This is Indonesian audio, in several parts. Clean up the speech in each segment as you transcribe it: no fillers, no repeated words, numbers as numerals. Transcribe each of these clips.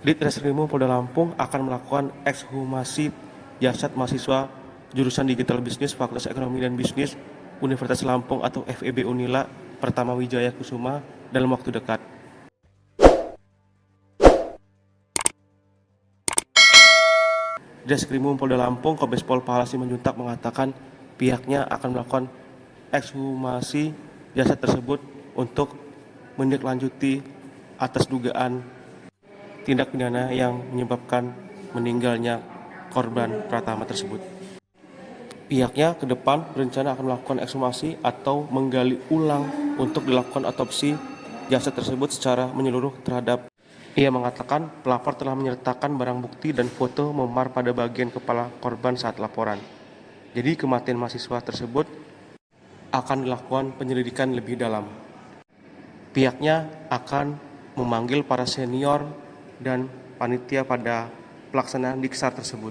Ditreskrimum Polda Lampung akan melakukan ekshumasi jasad mahasiswa jurusan Digital Bisnis Fakultas Ekonomi dan Bisnis Universitas Lampung atau FEB Unila Pertama Wijaya Kusuma dalam waktu dekat. Ditreskrimum Polda Lampung Kombes Pol Pahala Simanjuntak mengatakan pihaknya akan melakukan ekshumasi jasad tersebut untuk menindaklanjuti atas dugaan tindak pidana yang menyebabkan meninggalnya korban Pratama tersebut. Pihaknya ke depan berencana akan melakukan ekshumasi atau menggali ulang untuk dilakukan otopsi jasad tersebut secara menyeluruh terhadap. Ia mengatakan pelapor telah menyertakan barang bukti dan foto memar pada bagian kepala korban saat laporan. Jadi kematian mahasiswa tersebut akan dilakukan penyelidikan lebih dalam. Pihaknya akan memanggil para senior dan panitia pada pelaksanaan diksar tersebut.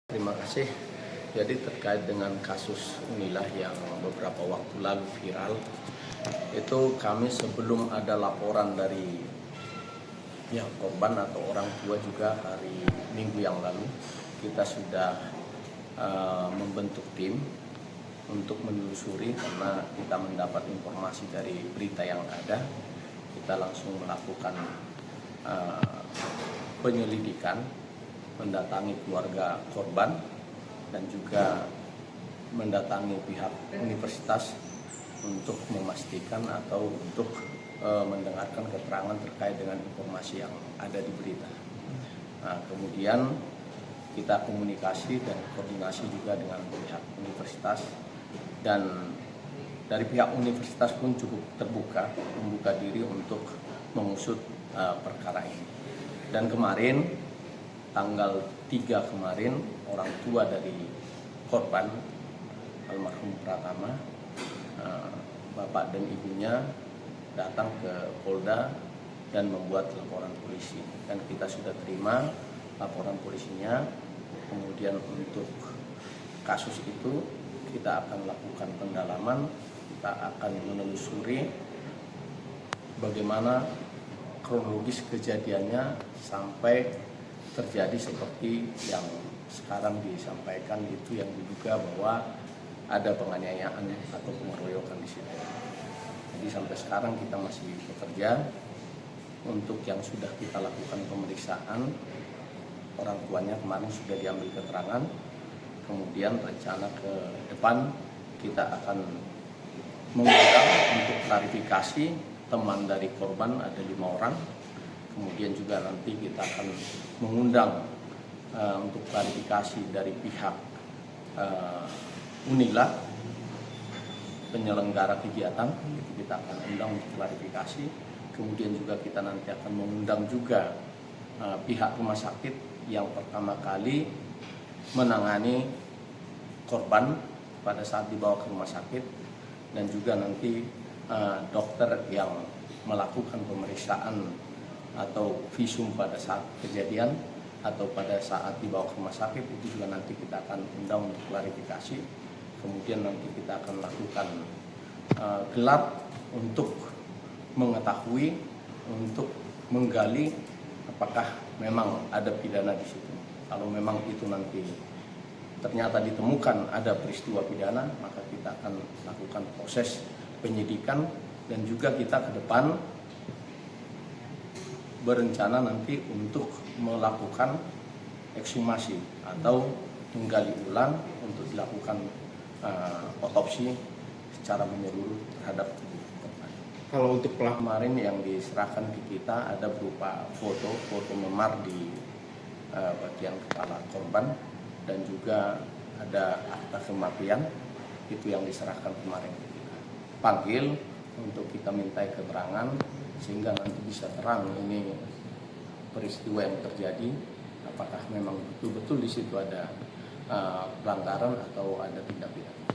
Terima kasih. Jadi terkait dengan kasus inilah yang beberapa waktu lalu viral, itu kami sebelum ada laporan dari pihak korban atau orang tua juga hari Minggu yang lalu, kita sudah membentuk tim untuk menelusuri karena kita mendapat informasi dari berita yang ada. Kita langsung melakukan penyelidikan, mendatangi keluarga korban dan juga mendatangi pihak universitas untuk memastikan atau untuk mendengarkan keterangan terkait dengan informasi yang ada di berita. Nah, kemudian kita komunikasi dan koordinasi juga dengan pihak universitas, dan dari pihak universitas pun cukup terbuka, membuka diri untuk mengusut perkara ini. Dan kemarin tanggal 3 kemarin orang tua dari korban almarhum Pratama, bapak dan ibunya datang ke Polda dan membuat laporan polisi, dan kita sudah terima laporan polisinya. Kemudian untuk kasus itu kita akan lakukan pendalaman, kita akan menelusuri bagaimana kronologis kejadiannya sampai terjadi seperti yang sekarang disampaikan, itu yang diduga bahwa ada penganiayaan atau pengeroyokan di situ. Jadi sampai sekarang kita masih bekerja. Untuk yang sudah kita lakukan pemeriksaan, orang tuanya kemarin sudah diambil keterangan. Kemudian rencana ke depan kita akan mengundang untuk klarifikasi teman dari korban, ada 5 orang. Kemudian juga nanti kita akan mengundang untuk klarifikasi dari pihak Unila, penyelenggara kegiatan, itu kita akan undang untuk klarifikasi. Kemudian juga kita nanti akan mengundang juga pihak rumah sakit yang pertama kali menangani korban pada saat dibawa ke rumah sakit, dan juga nanti dokter yang melakukan pemeriksaan atau visum pada saat kejadian atau pada saat dibawa ke rumah sakit, itu juga nanti kita akan undang untuk klarifikasi. Kemudian nanti kita akan lakukan gelar untuk mengetahui, untuk menggali apakah memang ada pidana di situ. Kalau memang itu nanti ternyata ditemukan ada peristiwa pidana, maka kita akan lakukan proses penyidikan, dan juga kita ke depan berencana nanti untuk melakukan ekshumasi atau menggali ulang untuk dilakukan otopsi secara menyeluruh terhadap tubuh korban. Kalau untuk pelaku Kemarin yang diserahkan ke kita ada berupa foto memar di bagian kepala korban, dan juga ada akta kematian, itu yang diserahkan kemarin ke kita. Panggil untuk kita mintai keterangan sehingga nanti bisa terang ini peristiwa yang terjadi, apakah memang betul-betul di situ ada pelanggaran atau ada tindak pidana.